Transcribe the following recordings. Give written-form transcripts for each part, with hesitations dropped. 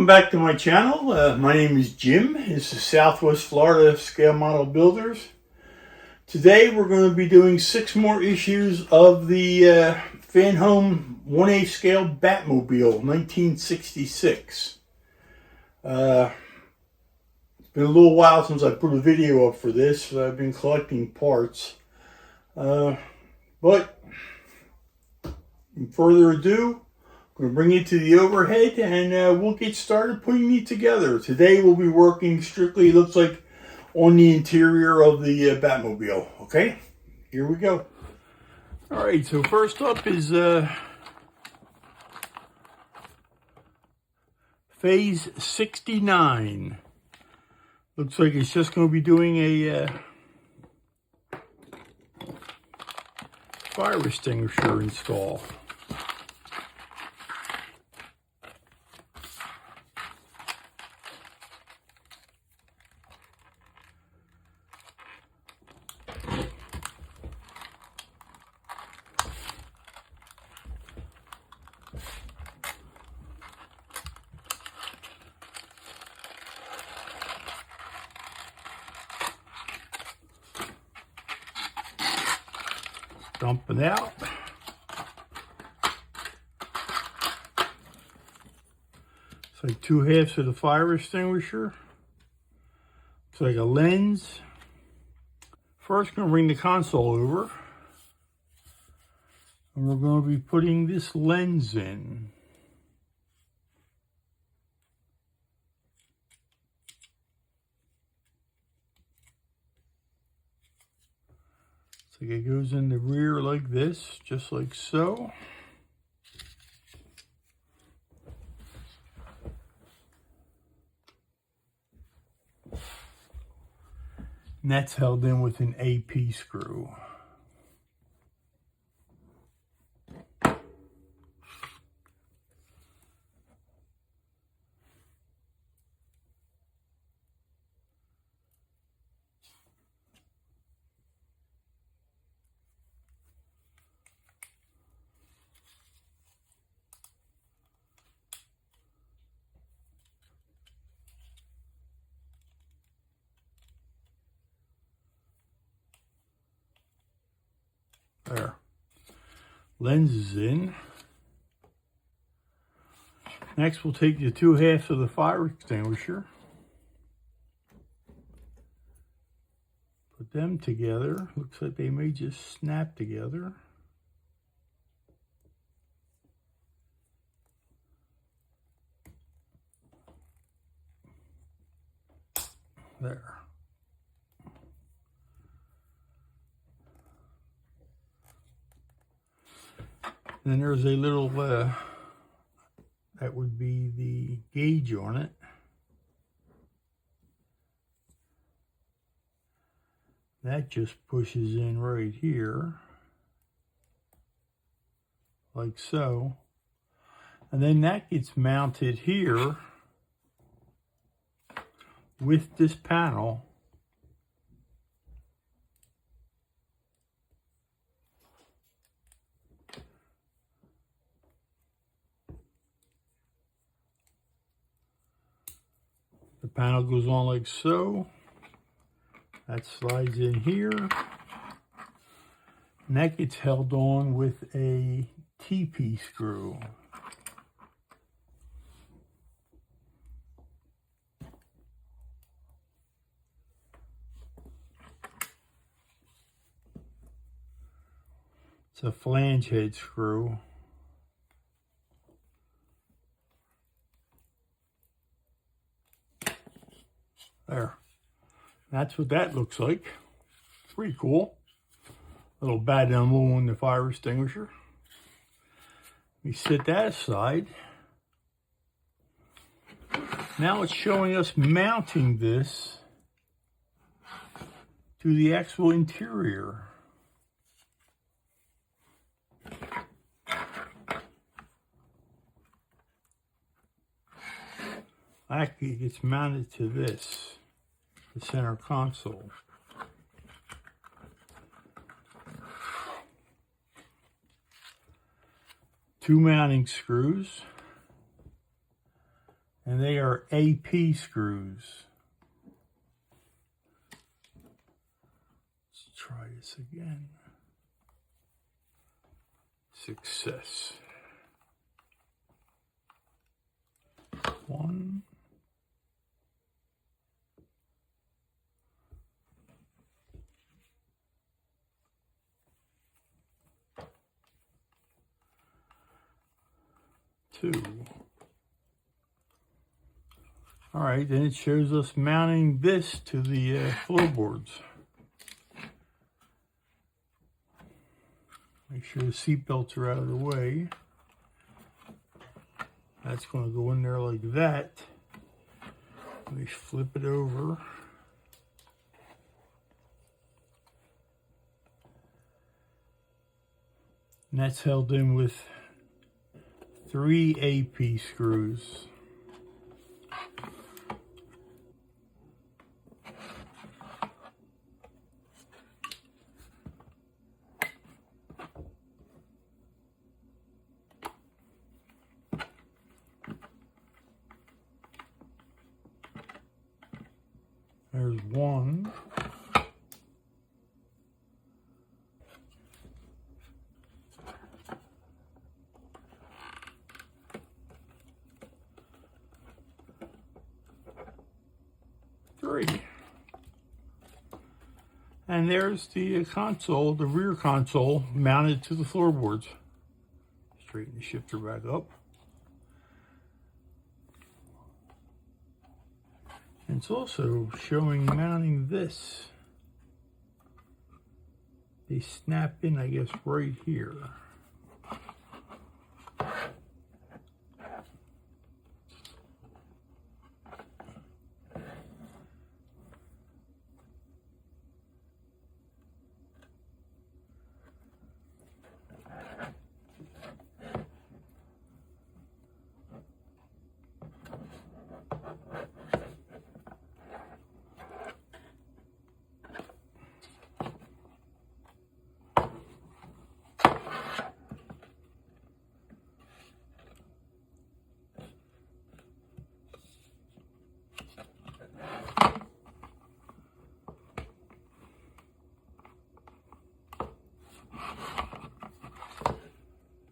Welcome back to my channel. My name is Jim. This is Southwest Florida Scale Model Builders. Today we're going to be doing 6 more issues of the Fanhome 1/8 scale Batmobile 1966. It's been a little while since I put a video up for this, so I've been collecting parts. But without further ado, I'm going to bring it to the overhead and we'll get started putting it together. Today we'll be working strictly, it looks like, on the interior of the Batmobile. Okay, here we go. Alright, so first up is phase 69. Looks like it's just going to be doing a fire extinguisher install. Dumping out. It's like 2/2 of the fire extinguisher. It's like a lens. First, going to bring the console over. And we're going to be putting this lens in. So it goes in the rear like this, just like so. And that's held in with an AP screw. There. Lens is in. Next, we'll take the 2/2 of the fire extinguisher. Put them together. Looks like they may just snap together. There. Then there's a little, that would be the gauge on it. That just pushes in right here, like so. And then that gets mounted here with this panel. The panel goes on like so. That slides in here. And that gets held on with a TP screw. It's a flange head screw. There. That's what that looks like. Pretty cool. Little bad emblem on the fire extinguisher. We set that aside. Now it's showing us mounting this to the actual interior. Actually, it gets mounted to this, the center console. Two mounting screws. And they are AP screws. Let's try this again. Success. 1. 2. All right, then it shows us mounting this to the floorboards. Make sure the seat belts are out of the way. That's going to go in there like that. Let me flip it over. And that's held in with 3 AP screws. There's 1. And there's the console, the rear console, mounted to the floorboards. Straighten the shifter back up. And it's also showing mounting this. They snap in, I guess, right here.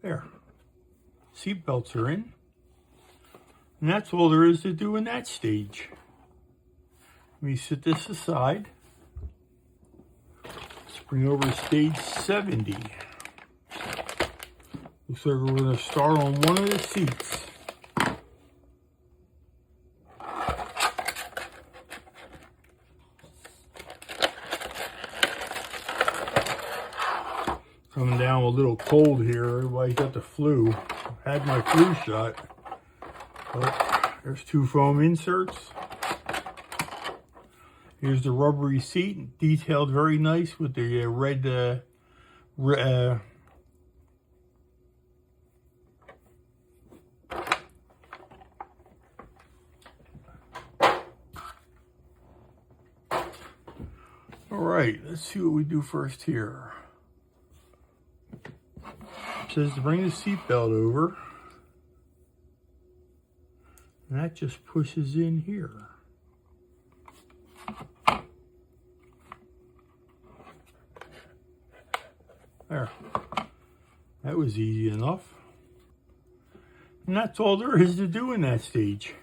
There. Seat belts are in. And that's all there is to do in that stage. Let me set this aside. Let's bring over to stage 70. Looks like we're going to start on one of the seats. Coming down a little cold here. Everybody's got the flu. Had my flu shot. But there's 2 foam inserts. Here's the rubbery seat, detailed very nice with the red all right, let's see what we do first here. It says to bring the seat belt over. And that just pushes in here. There. That was easy enough. And that's all there is to do in that stage.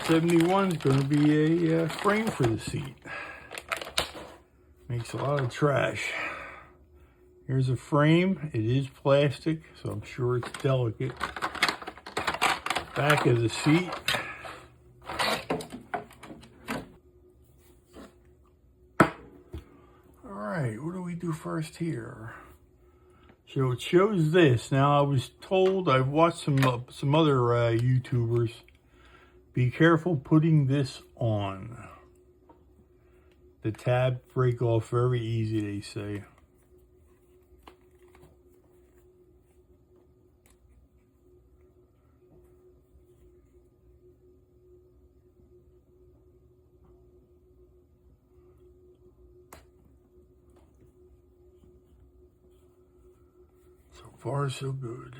71 is going to be a frame for the seat. Makes a lot of trash. Here's a frame. It is plastic, so I'm sure it's delicate. Back of the seat. All right, what do we do first here? So it shows this. Now I was told, I've watched some other YouTubers. Be careful putting this on. The tab break off very easy, they say. So far, so good.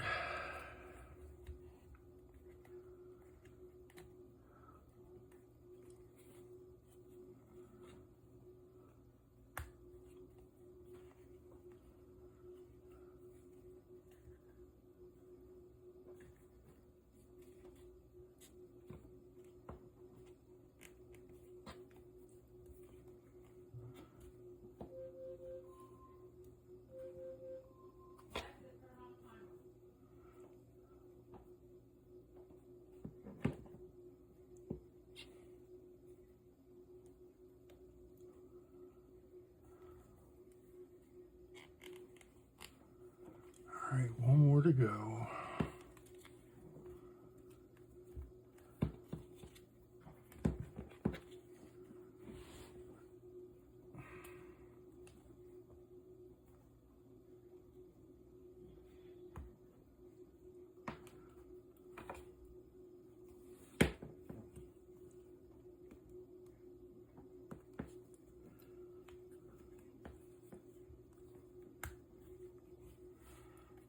All right, one more to go.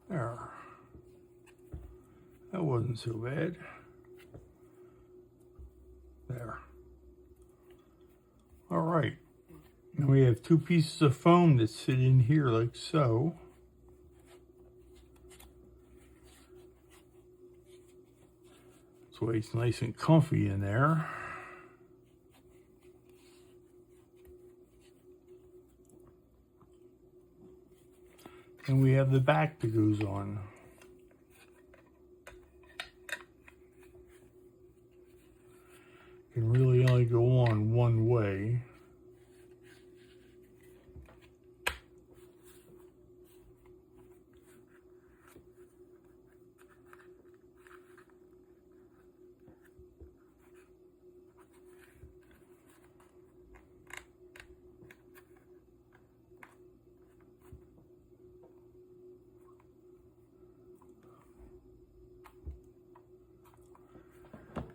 There. That wasn't so bad. There. All right. Now we have two pieces of foam that sit in here like so. That's why it's nice and comfy in there. And we have the back that goes on. Can really only go on one way.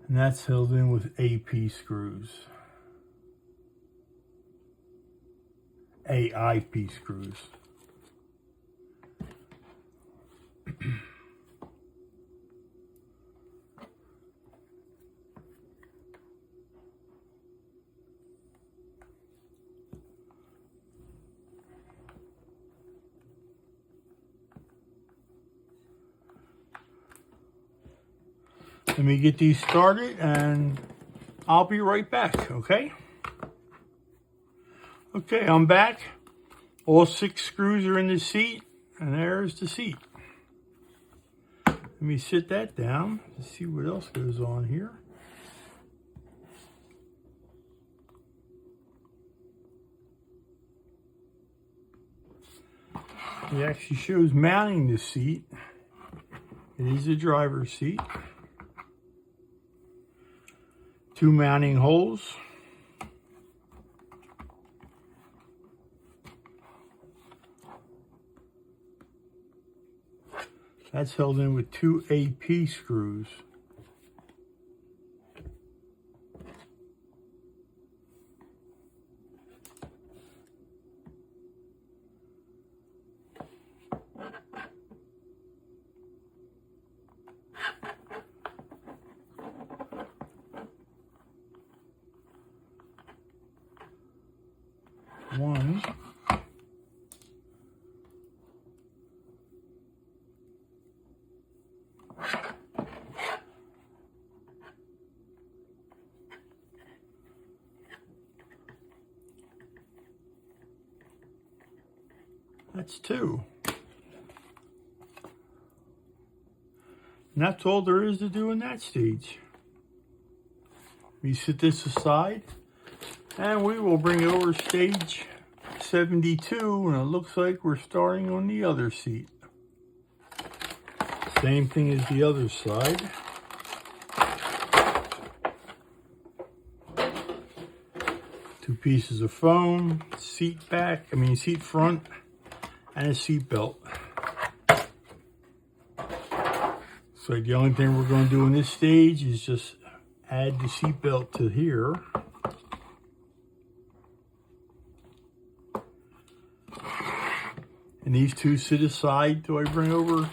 And that's held in with AP screws. AIP screws. Let me get these started and I'll be right back, okay? Okay, I'm back. All 6 screws are in the seat, and there's the seat. Let me sit that down to see what else goes on here. It actually shows mounting the seat. It is a driver's seat. 2 mounting holes. That's held in with 2 AP screws. One. That's 2. And that's all there is to do in that stage. We set this aside and we will bring over stage 72, and it looks like we're starting on the other seat. Same thing as the other side. Two pieces of foam, seat front, and a seat belt. So the only thing we're going to do in this stage is just add the seat belt to here. And these two sit aside till I bring over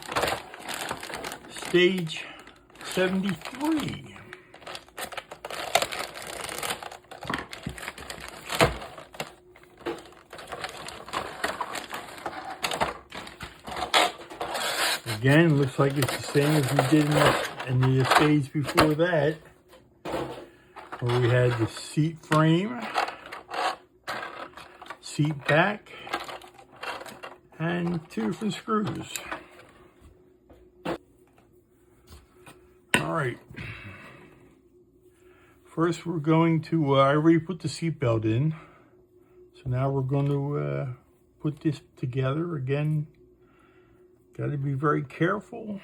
stage 73. Again, it looks like it's the same as we did in the stage before that, where we had the seat frame, seat back, and 2 different screws. All right. First, we're going to, I already put the seat belt in. So now we're going to put this together again. Got to be very careful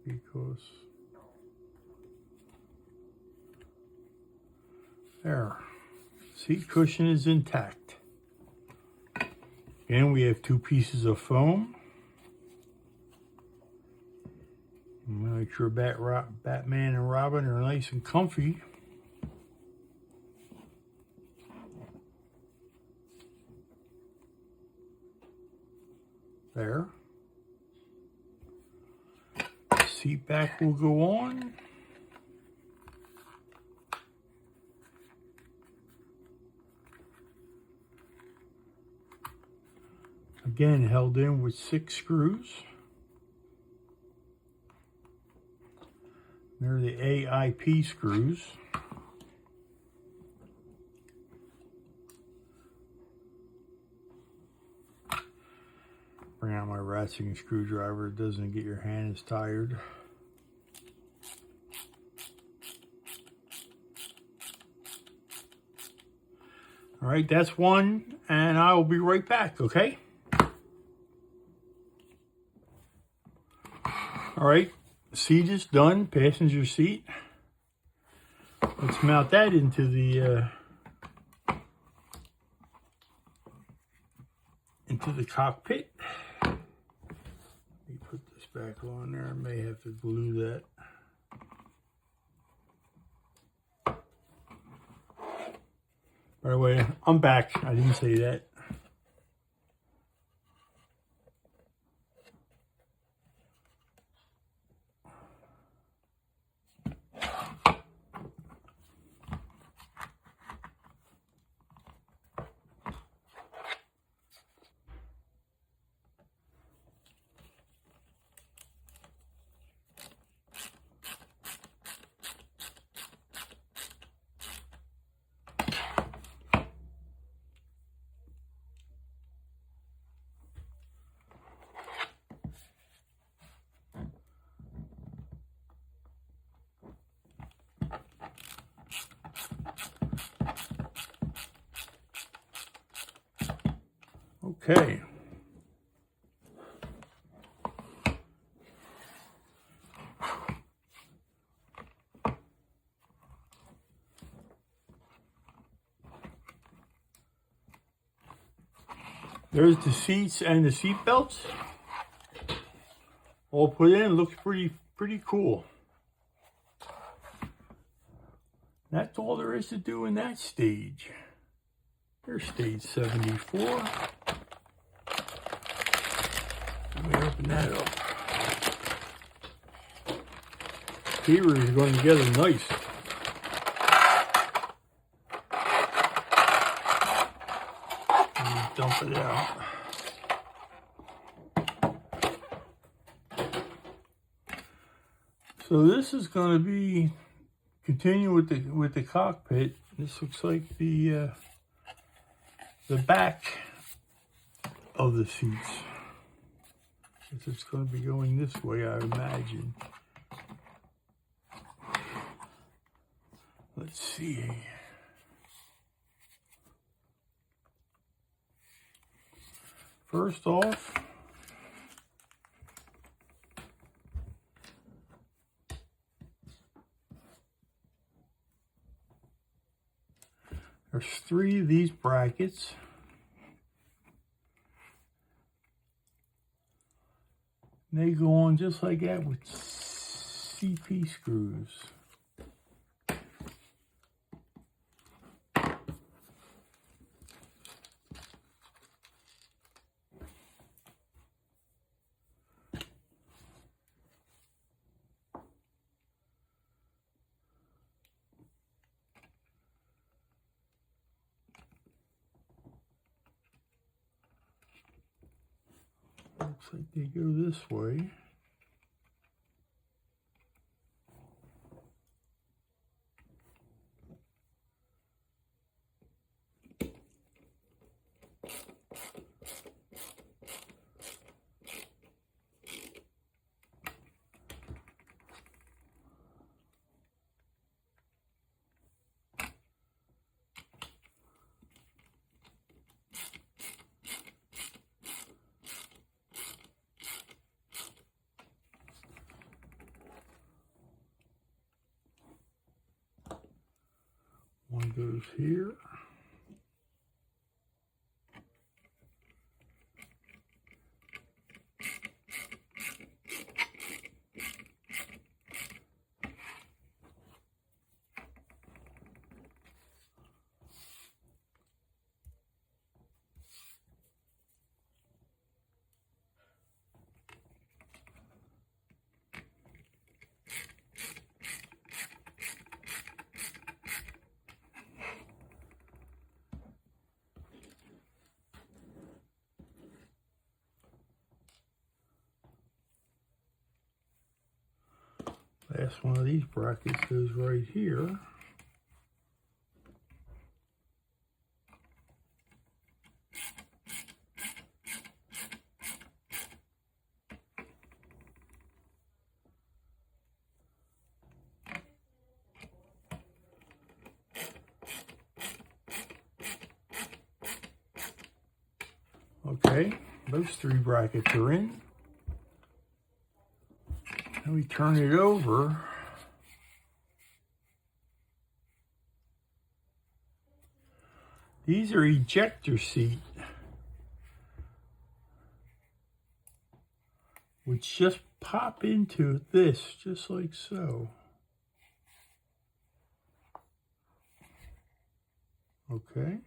because there, seat cushion is intact. And we have 2 pieces of foam. Make sure Batman and Robin are nice and comfy. There. Seat back will go on. Again, held in with 6 screws. They're the AIP screws. Bring out my ratcheting screwdriver. It doesn't get your hands tired. All right, that's one, and I will be right back, okay? All right, seat is done, passenger seat. Let's mount that into the cockpit. Let me put this back on there. I may have to glue that. By the way, I'm back. I didn't say that. Okay. There's the seats and the seat belts. All put in. Looks pretty cool. That's all there is to do in that stage. Here's stage 74. Let me open that up. Heater is going together nice. Let me dump it out. So this is going to be continue with the cockpit. This looks like the back of the seats. It's going to be going this way, I imagine. Let's see. First off, there's 3 of these brackets. They go on just like that with CP screws. Looks like they go this way. goes here. Last one of these brackets goes right here. Okay, those 3 brackets are in. Then we turn it over. These are ejector seat, which just pop into this, just like so. Okay.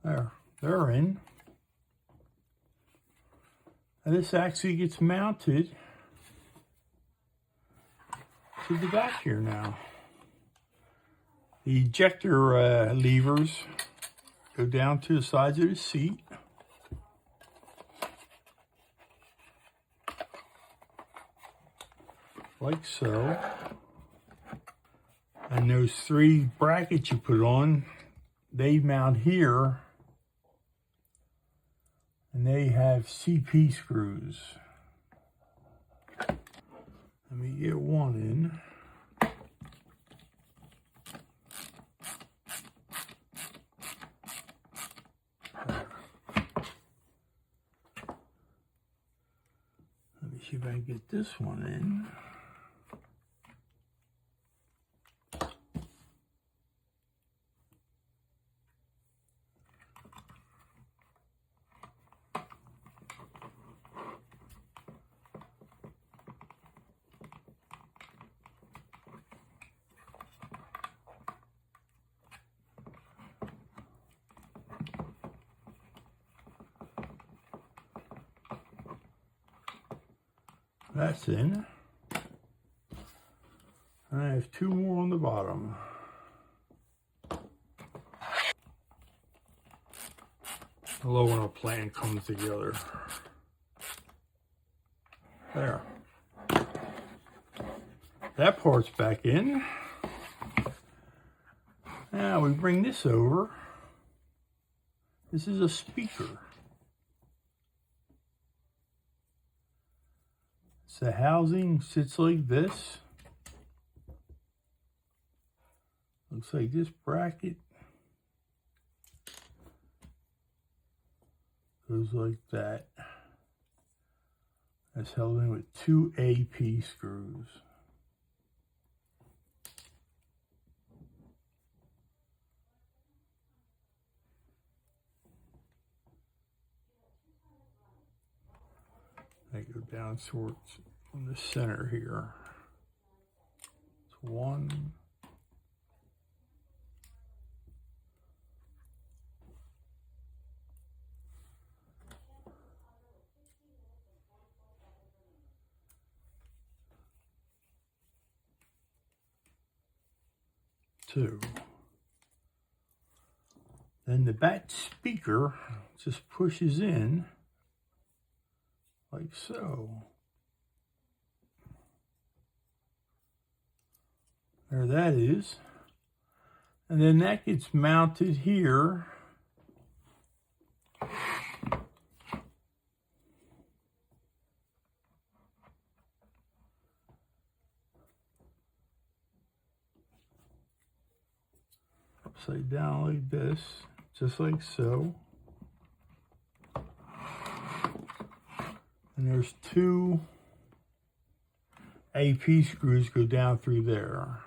There, they're in. And this actually gets mounted to the back here now. The ejector levers go down to the sides of the seat. Like so. And those 3 brackets you put on, they mount here. And they have CP screws. Let me get one in. Let me see if I can get this one in. That's in. And I have 2 more on the bottom. I love when a plan comes together. There. That part's back in. Now we bring this over. This is a speaker. The housing sits like this. Looks like this bracket goes like that. That's held in with 2 AP screws. They go down sorts from the center here. It's 1. 2. Then the back speaker just pushes in like so. There that is. And then that gets mounted here. Upside down like this. just like so. And there's 2 AP screws go down through there.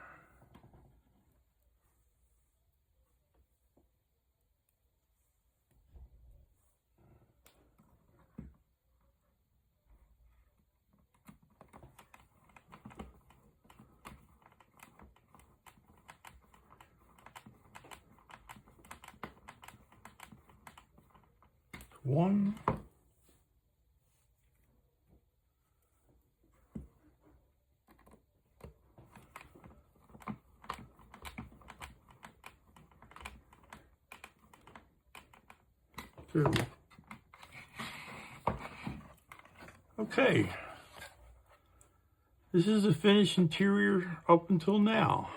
One. 2. Okay. This is the finished interior up until now.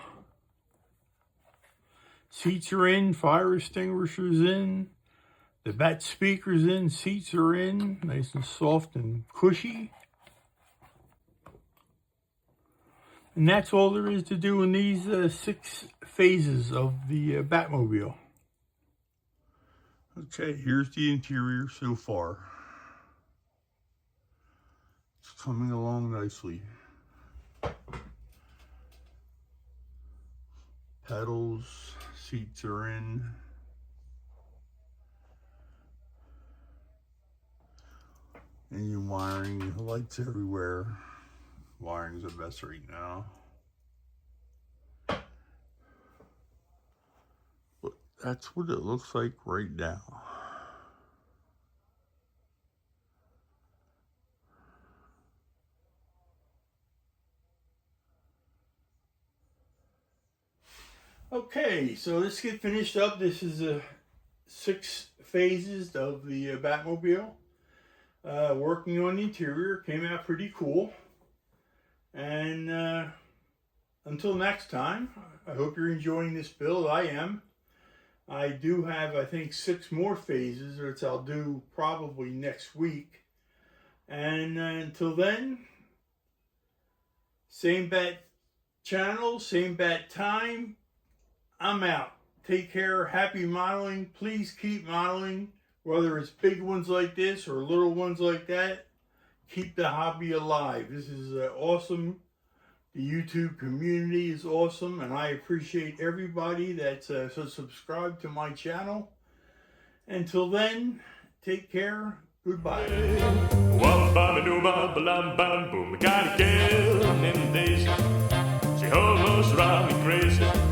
Seats are in, fire extinguishers in, the bat speakers in, seats are in, nice and soft and cushy. And that's all there is to do in these 6 phases of the Batmobile. Okay, here's the interior so far. It's coming along nicely. Pedals, seats are in. Engine wiring, lights everywhere. Wiring's a mess right now. But that's what it looks like right now. Okay, so let's get finished up. This is the 6 phases of the Batmobile. Working on the interior, came out pretty cool. And until next time, I hope you're enjoying this build. I am. I do have, I think, 6 more phases, which I'll do probably next week. And until then, same bat channel, same bat time. I'm out. Take care. Happy modeling. Please keep modeling, whether it's big ones like this or little ones like that. Keep the hobby alive. This is awesome. The YouTube community is awesome, and I appreciate everybody that's subscribed to my channel. Until then, take care. Goodbye. She almost drives me crazy.